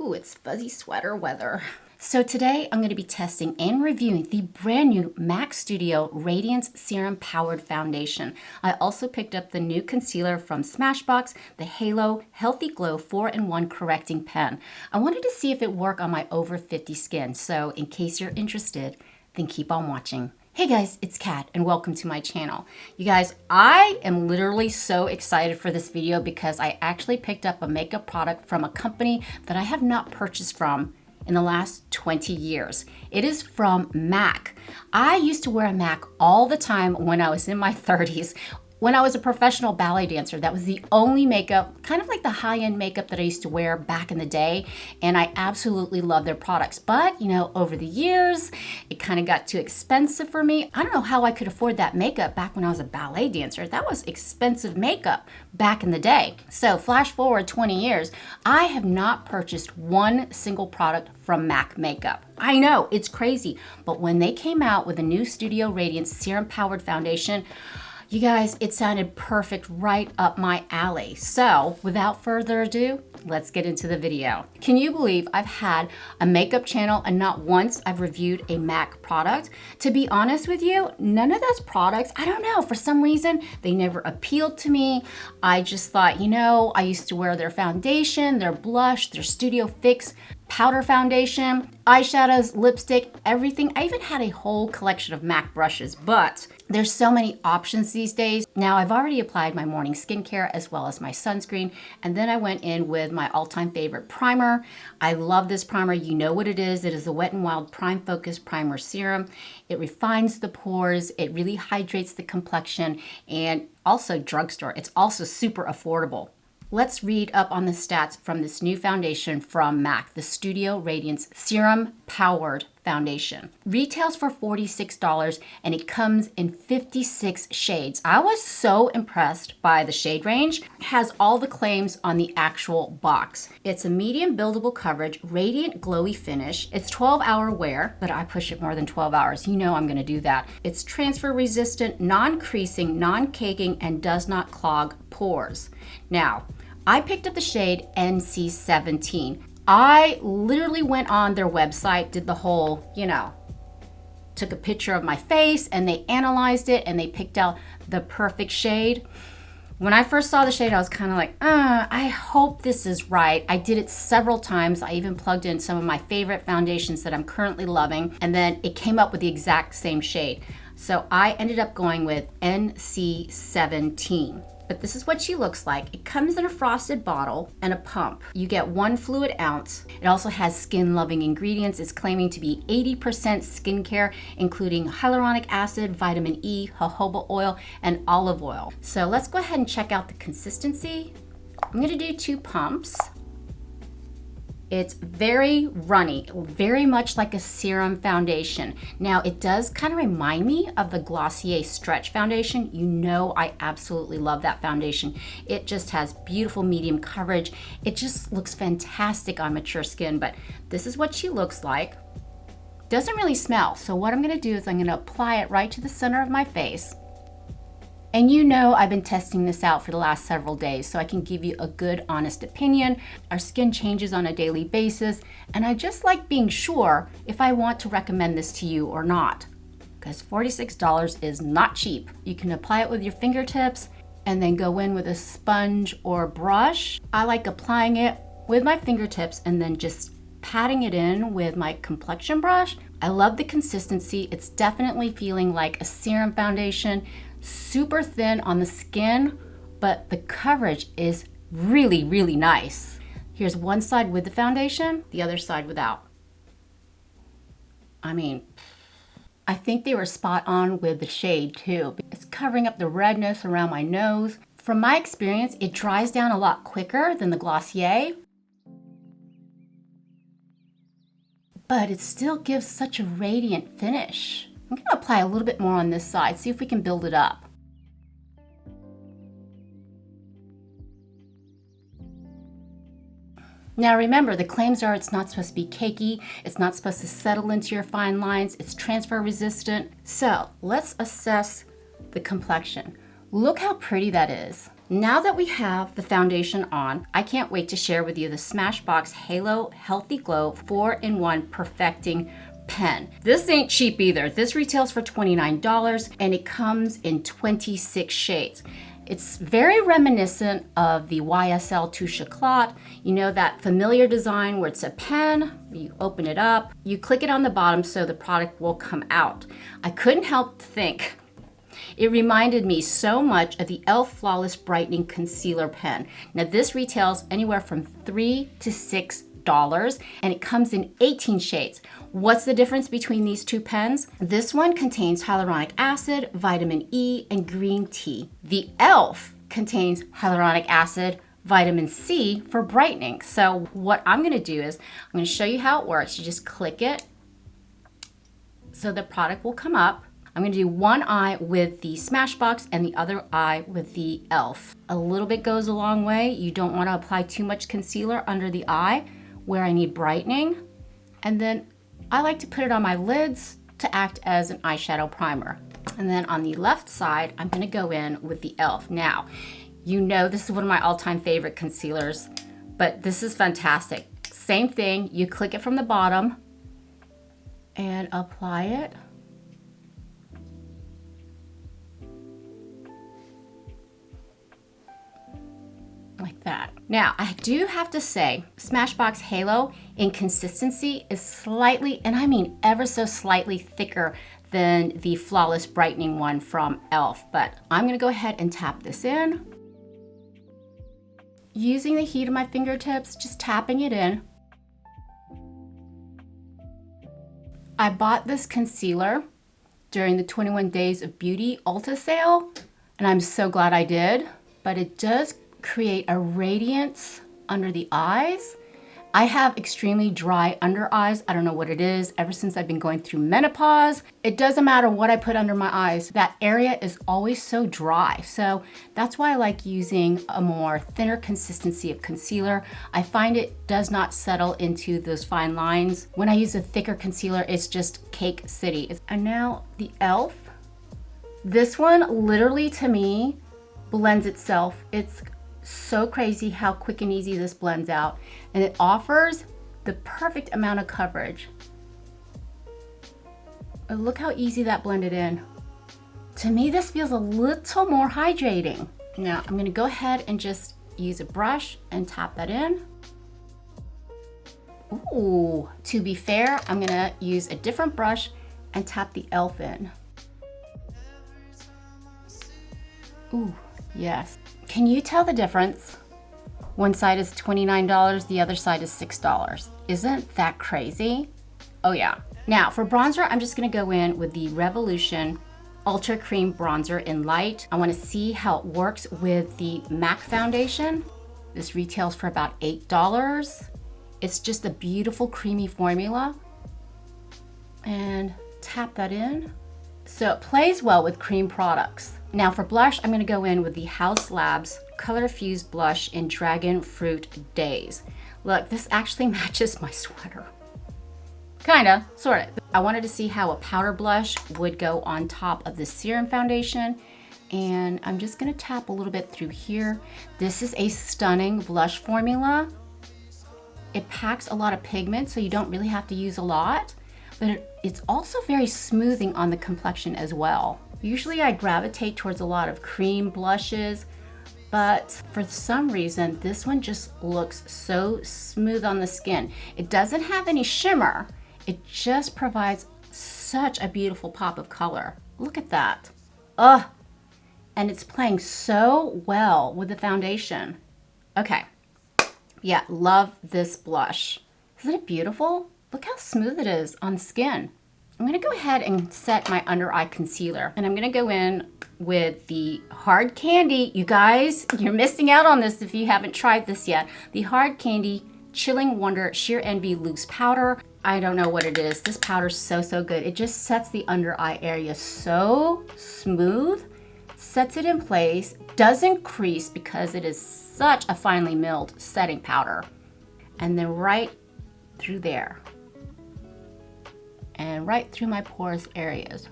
Ooh, it's fuzzy sweater weather. So today I'm going to be testing and reviewing the brand new MAC Studio Radiance Serum Powered Foundation. I also picked up the new concealer from Smashbox, the Halo Healthy Glow 4-in-1 Correcting Pen. I wanted to see if it worked on my over 50 skin, so in case you're interested, then keep on watching. Hey guys, it's Kat and welcome to my channel. You guys, I am literally so excited for this video because I actually picked up a makeup product from a company that I have not purchased from in the last 20 years. It is from MAC. I used to wear a MAC all the time when I was in my 30s. When I was a professional ballet dancer, that was the only makeup, kind of like the high-end makeup that I used to wear back in the day, and I absolutely love their products. But, you know, over the years, it kind of got too expensive for me. I don't know how I could afford that makeup back when I was a ballet dancer. That was expensive makeup back in the day. So flash forward 20 years, I have not purchased one single product from MAC makeup. I know, it's crazy, but when they came out with a new Studio Radiance Serum Powered Foundation, you guys, it sounded perfect, right up my alley. So without further ado, let's get into the video. Can you believe I've had a makeup channel and not once I've reviewed a MAC product? To be honest with you, none of those products, I don't know, for some reason, they never appealed to me. I just thought, you know, I used to wear their foundation, their blush, their Studio Fix powder foundation, eyeshadows, lipstick, everything. I even had a whole collection of MAC brushes, but there's so many options these days. Now I've already applied my morning skincare as well as my sunscreen, and then I went in with my all-time favorite primer. I love this primer. You know what it is. It is the Wet n Wild Prime Focus Primer Serum. It refines the pores. It really hydrates the complexion, and also drugstore. It's also super affordable. Let's read up on the stats from this new foundation from MAC, the Studio Radiance Serum Powered Foundation. Retails for $46 and it comes in 56 shades. I was so impressed by the shade range. It has all the claims on the actual box. It's a medium buildable coverage, radiant glowy finish. It's 12-hour wear, but I push it more than 12 hours. You know I'm gonna do that. It's transfer resistant, non-creasing, non-caking, and does not clog pores. Now, I picked up the shade NC17. I literally went on their website, did the whole, you know, took a picture of my face and they analyzed it and they picked out the perfect shade. When I first saw the shade, I was kind of like, I hope this is right. I did it several times. I even plugged in some of my favorite foundations that I'm currently loving, and then it came up with the exact same shade. So I ended up going with NC17. But this is what she looks like. It comes in a frosted bottle and a pump. You get 1 fluid ounce. It also has skin-loving ingredients. It's claiming to be 80% skincare, including hyaluronic acid, vitamin E, jojoba oil, and olive oil. So let's go ahead and check out the consistency. I'm gonna do 2 pumps. It's very runny, very much like a serum foundation. Now, it does kind of remind me of the Glossier Stretch Foundation. You know I absolutely love that foundation. It just has beautiful medium coverage. It just looks fantastic on mature skin, but this is what she looks like. Doesn't really smell, so what I'm gonna do is I'm gonna apply it right to the center of my face. And you know I've been testing this out for the last several days, so I can give you a good, honest opinion. Our skin changes on a daily basis, and I just like being sure if I want to recommend this to you or not, because $46 is not cheap. You can apply it with your fingertips and then go in with a sponge or brush. I like applying it with my fingertips and then just patting it in with my complexion brush. I love the consistency. It's definitely feeling like a serum foundation. Super thin on the skin, but the coverage is really, really nice. Here's one side with the foundation, the other side without. I mean, I think they were spot on with the shade too. It's covering up the redness around my nose. From my experience, it dries down a lot quicker than the Glossier, but it still gives such a radiant finish. I'm gonna apply a little bit more on this side, see if we can build it up. Now remember, the claims are it's not supposed to be cakey, it's not supposed to settle into your fine lines, it's transfer resistant. So let's assess the complexion. Look how pretty that is. Now that we have the foundation on, I can't wait to share with you the Smashbox Halo Healthy Glow 4-in-1 Perfecting Pen. This ain't cheap either. This retails for $29 and it comes in 26 shades. It's very reminiscent of the YSL Touche Éclat. You know, that familiar design where it's a pen, you open it up, you click it on the bottom so the product will come out. I couldn't help to think. It reminded me so much of the e.l.f. Flawless Brightening Concealer Pen. Now this retails anywhere from $3 to $6 and it comes in 18 shades. What's the difference between these two pens? This one contains hyaluronic acid, vitamin E, and green tea. The e.l.f. contains hyaluronic acid, vitamin C for brightening. So what I'm gonna do is, I'm gonna show you how it works. You just click it so the product will come up. I'm gonna do one eye with the Smashbox and the other eye with the e.l.f. A little bit goes a long way. You don't wanna apply too much concealer under the eye where I need brightening. And then I like to put it on my lids to act as an eyeshadow primer. And then on the left side, I'm gonna go in with the e.l.f. Now, you know this is one of my all-time favorite concealers, but this is fantastic. Same thing, you click it from the bottom and apply it. Like that. Now, I do have to say, Smashbox Halo in consistency is slightly, and I mean ever so slightly thicker than the Flawless Brightening one from e.l.f. But I'm gonna go ahead and tap this in. Using the heat of my fingertips, just tapping it in. I bought this concealer during the 21 Days of Beauty Ulta sale, and I'm so glad I did, but it does create a radiance under the eyes. I have extremely dry under eyes. I don't know what it is. Ever since I've been going through menopause, it doesn't matter what I put under my eyes. That area is always so dry. So that's why I like using a more thinner consistency of concealer. I find it does not settle into those fine lines. When I use a thicker concealer, it's just cake city. And now the e.l.f. This one literally to me blends itself. It's so crazy how quick and easy this blends out, and it offers the perfect amount of coverage. And look how easy that blended in. To me, this feels a little more hydrating. Now I'm gonna go ahead and just use a brush and tap that in. Ooh, to be fair, I'm gonna use a different brush and tap the e.l.f. in. Ooh, yes. Can you tell the difference? One side is $29, the other side is $6. Isn't that crazy? Oh yeah. Now for bronzer, I'm just gonna go in with the Revolution Ultra Cream Bronzer in Light. I wanna see how it works with the MAC foundation. This retails for about $8. It's just a beautiful creamy formula. And tap that in. So it plays well with cream products. Now for blush, I'm gonna go in with the Haus Labs Color Fused Blush in Dragon Fruit Days. Look, this actually matches my sweater. Kinda, sorta. I wanted to see how a powder blush would go on top of the serum foundation, and I'm just gonna tap a little bit through here. This is a stunning blush formula. It packs a lot of pigment, so you don't really have to use a lot, but it's also very smoothing on the complexion as well. Usually I gravitate towards a lot of cream blushes, but for some reason, this one just looks so smooth on the skin. It doesn't have any shimmer. It just provides such a beautiful pop of color. Look at that. Ugh. And it's playing so well with the foundation. Okay. Yeah, love this blush. Isn't it beautiful? Look how smooth it is on the skin. I'm gonna go ahead and set my under eye concealer, and I'm gonna go in with the Hard Candy. You guys, you're missing out on this if you haven't tried this yet. The Hard Candy Chilling Wonder Sheer Envy Loose Powder. I don't know what it is. This powder's so good. It just sets the under eye area so smooth, sets it in place, doesn't crease because it is such a finely milled setting powder. And then right through there. And right through my porous areas.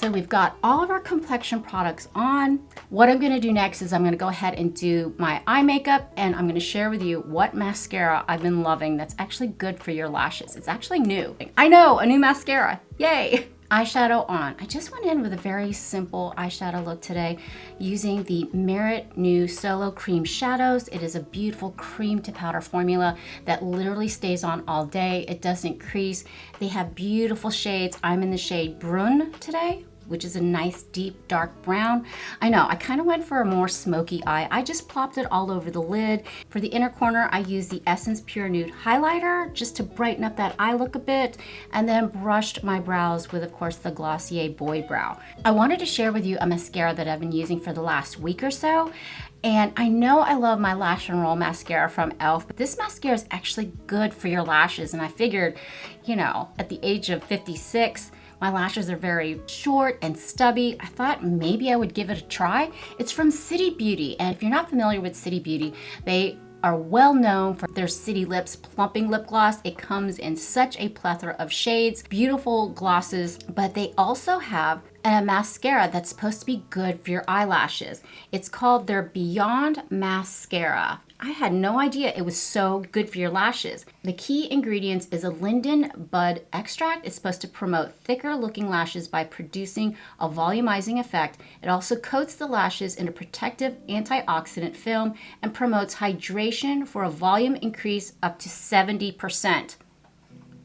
So we've got all of our complexion products on. What I'm gonna do next is I'm gonna go ahead and do my eye makeup, and I'm gonna share with you what mascara I've been loving that's actually good for your lashes. It's actually new. I know, a new mascara, yay! Eyeshadow on. I just went in with a very simple eyeshadow look today using the Merit New Solo Cream Shadows. It is a beautiful cream to powder formula that literally stays on all day. It doesn't crease. They have beautiful shades. I'm in the shade Brune today, which is a nice deep dark brown. I know, I kind of went for a more smoky eye. I just plopped it all over the lid. For the inner corner, I used the Essence Pure Nude highlighter just to brighten up that eye look a bit, and then brushed my brows with, of course, the Glossier Boy Brow. I wanted to share with you a mascara that I've been using for the last week or so. And I know I love my Lash and Roll mascara from e.l.f., but this mascara is actually good for your lashes. And I figured, you know, at the age of 56, my lashes are very short and stubby. I thought maybe I would give it a try. It's from City Beauty, and if you're not familiar with City Beauty, they are well known for their City Lips plumping lip gloss. It comes in such a plethora of shades, beautiful glosses, but they also have a mascara that's supposed to be good for your eyelashes. It's called their Beyond Mascara. I had no idea it was so good for your lashes. The key ingredients is a linden bud extract. It's supposed to promote thicker looking lashes by producing a volumizing effect. It also coats the lashes in a protective antioxidant film and promotes hydration for a volume increase up to 70%.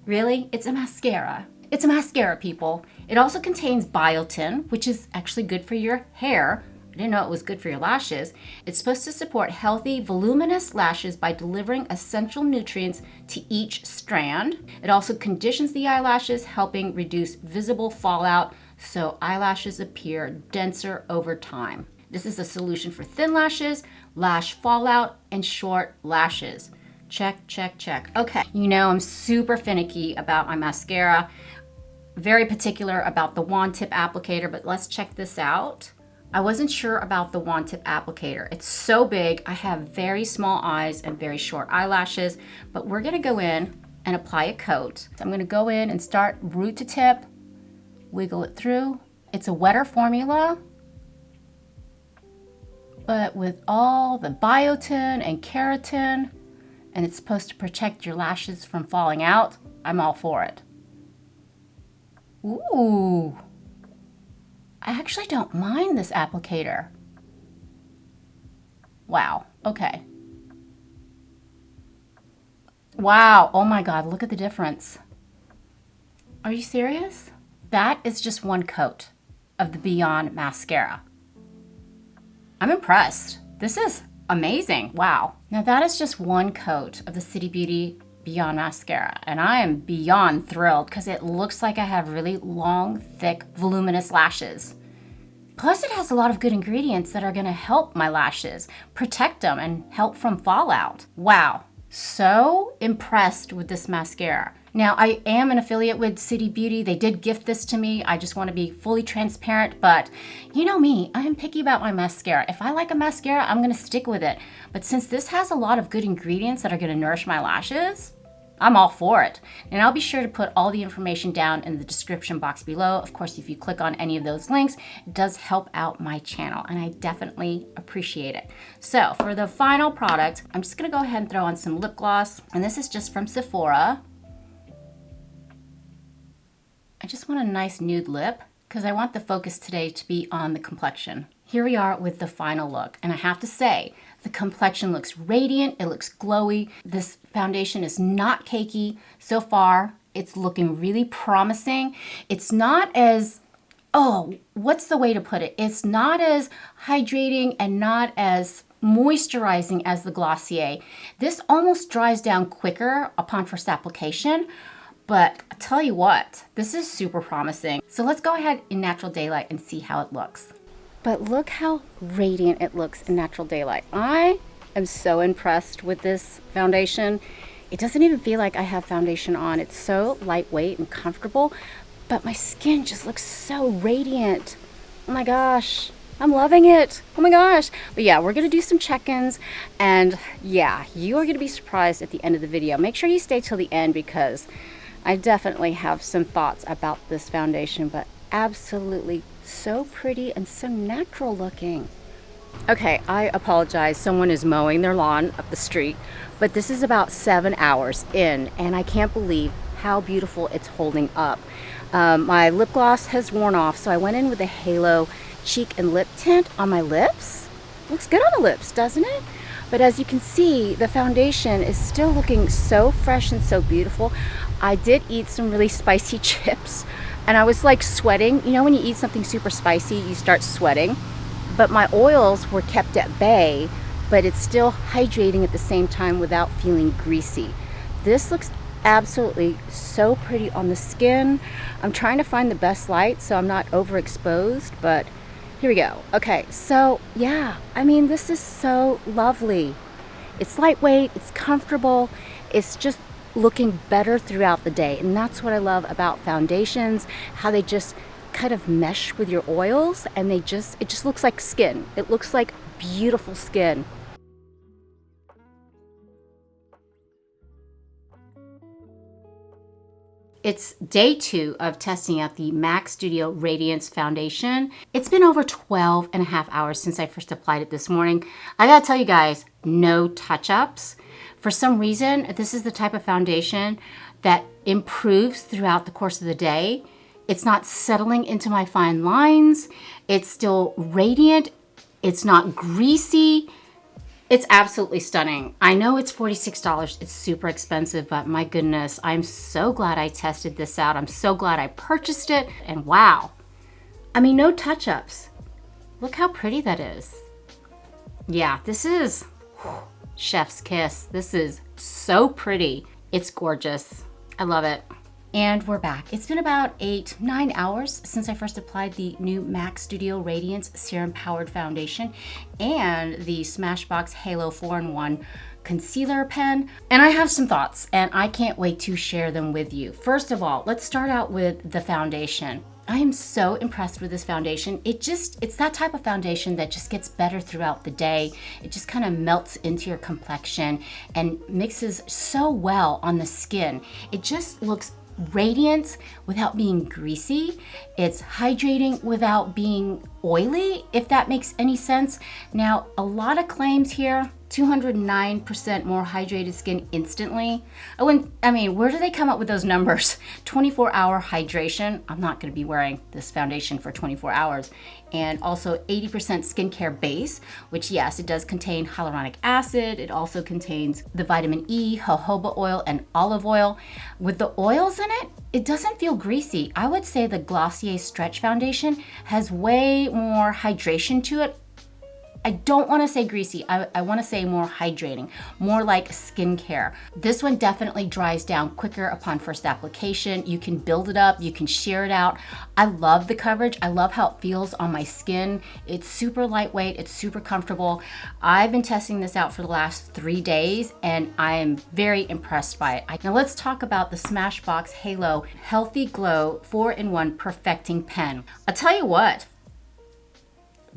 Really? It's a mascara. It's a mascara, people. It also contains biotin, which is actually good for your hair. I didn't know it was good for your lashes. It's supposed to support healthy, voluminous lashes by delivering essential nutrients to each strand. It also conditions the eyelashes, helping reduce visible fallout so eyelashes appear denser over time. This is a solution for thin lashes, lash fallout, and short lashes. Check, check, check. Okay, you know I'm super finicky about my mascara. Very particular about the wand tip applicator, but let's check this out. I wasn't sure about the wand tip applicator. It's so big. I have very small eyes and very short eyelashes, but we're gonna go in and apply a coat. So I'm gonna go in and start root to tip, wiggle it through. It's a wetter formula, but with all the biotin and keratin, and it's supposed to protect your lashes from falling out. I'm all for it. Ooh. I actually don't mind this applicator. Wow, okay. Wow, oh my God, look at the difference. Are you serious? That is just one coat of the Beyond Mascara. I'm impressed. This is amazing, wow. Now that is just one coat of the City Beauty Beyond Mascara, and I am beyond thrilled because it looks like I have really long, thick, voluminous lashes. Plus it has a lot of good ingredients that are gonna help my lashes, protect them, and help from fallout. Wow, so impressed with this mascara. Now I am an affiliate with City Beauty. They did gift this to me. I just wanna be fully transparent, but you know me, I am picky about my mascara. If I like a mascara, I'm gonna stick with it. But since this has a lot of good ingredients that are gonna nourish my lashes, I'm all for it. And I'll be sure to put all the information down in the description box below. Of course, if you click on any of those links, it does help out my channel, and I definitely appreciate it. So for the final product, I'm just gonna go ahead and throw on some lip gloss, and this is just from Sephora. I just want a nice nude lip because I want the focus today to be on the complexion. Here we are with the final look, and I have to say, the complexion looks radiant, it looks glowy. This foundation is not cakey. So far, it's looking really promising. It's not as, oh, what's the way to put it? It's not as hydrating and not as moisturizing as the Glossier. This almost dries down quicker upon first application, but I tell you what, this is super promising. So let's go ahead in natural daylight and see how it looks. But look how radiant it looks in natural daylight. I am so impressed with this foundation. It doesn't even feel like I have foundation on. It's so lightweight and comfortable, but my skin just looks so radiant. Oh my gosh, I'm loving it. Oh my gosh. But yeah, we're gonna do some check-ins, and yeah, you are gonna be surprised at the end of the video. Make sure you stay till the end because I definitely have some thoughts about this foundation, but absolutely so pretty and so natural looking. Okay, I apologize. Someone is mowing their lawn up the street, but this is about 7 hours in, and I can't believe how beautiful it's holding up. My lip gloss has worn off, so I went in with a Halo cheek and lip tint on my lips. Looks good on the lips, doesn't it? But as you can see, the foundation is still looking so fresh and so beautiful. I did eat some really spicy chips, and I was like sweating. You know, when you eat something super spicy, you start sweating. But my oils were kept at bay, but it's still hydrating at the same time without feeling greasy. This looks absolutely so pretty on the skin. I'm trying to find the best light so I'm not overexposed, but here we go. Okay, so yeah, I mean, this is so lovely. It's lightweight, it's comfortable, it's just looking better throughout the day. And that's what I love about foundations, how they just kind of mesh with your oils, and it just looks like skin. It looks like beautiful skin. It's day 2 of testing out the MAC Studio Radiance Foundation. It's been over 12 and a half hours since I first applied it this morning. I gotta tell you guys, no touch-ups. For some reason, this is the type of foundation that improves throughout the course of the day. It's not settling into my fine lines. It's still radiant. It's not greasy. It's absolutely stunning. I know it's $46. It's super expensive, but my goodness, I'm so glad I tested this out. I'm so glad I purchased it. And wow, I mean, no touch-ups. Look how pretty that is. Yeah, this is chef's kiss. This is so pretty. It's gorgeous. I love it. And we're back. It's been about 8-9 hours since I first applied the new MAC Studio Radiance Serum Powered Foundation and the Smashbox Halo 4-in-1 concealer pen. And I have some thoughts, and I can't wait to share them with you. First of all, let's start out with the foundation. I am so impressed with this foundation. It's that type of foundation that just gets better throughout the day. It just kind of melts into your complexion and mixes so well on the skin. It just looks radiant without being greasy. It's hydrating without being oily, if that makes any sense. Now, a lot of claims here, 209% more hydrated skin instantly. I mean, where do they come up with those numbers? 24-hour hydration. I'm not going to be wearing this foundation for 24 hours. And also 80% skincare base, which yes, it does contain hyaluronic acid. It also contains the vitamin E, jojoba oil, and olive oil. With the oils in it, it doesn't feel greasy. I would say the Glossier Stretch Foundation has way more hydration to it. I don't want to say greasy. I want to say more hydrating, more like skincare. This one definitely dries down quicker upon first application. You can build it up, you can shear it out. I love the coverage. I love how it feels on my skin. It's super lightweight, it's super comfortable. I've been testing this out for the last 3 days and I am very impressed by it. Now let's talk about the Smashbox Halo Healthy Glow 4-in-1 Perfecting Pen. I'll tell you what,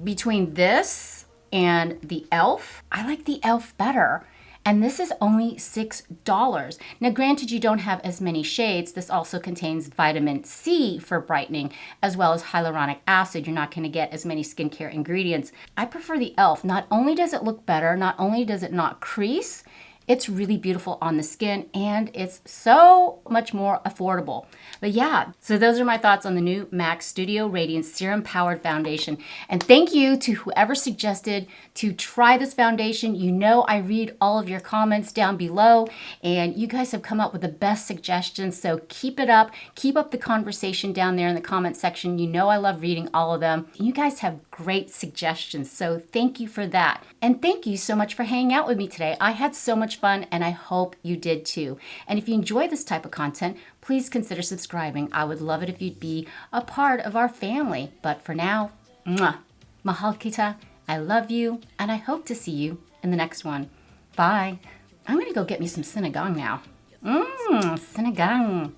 between this and the e.l.f., I like the e.l.f. better. And this is only $6. Now, granted, you don't have as many shades. This also contains vitamin C for brightening, as well as hyaluronic acid. You're not going to get as many skincare ingredients. I prefer the e.l.f. Not only does it look better, not only does it not crease, it's really beautiful on the skin, and it's so much more affordable. But yeah, so those are my thoughts on the new MAC Studio Radiance Serum Powered Foundation. And thank you to whoever suggested to try this foundation. You know I read all of your comments down below, and you guys have come up with the best suggestions, so keep it up. Keep up the conversation down there in the comment section. You know I love reading all of them. You guys have great suggestions, so thank you for that. And thank you so much for hanging out with me today. I had so much fun, and I hope you did too. And if you enjoy this type of content, please consider subscribing. I would love it if you'd be a part of our family. But for now, mwah, mahal kita, I love you, and I hope to see you in the next one. Bye. I'm gonna go get me some sinigang now. Sinigang.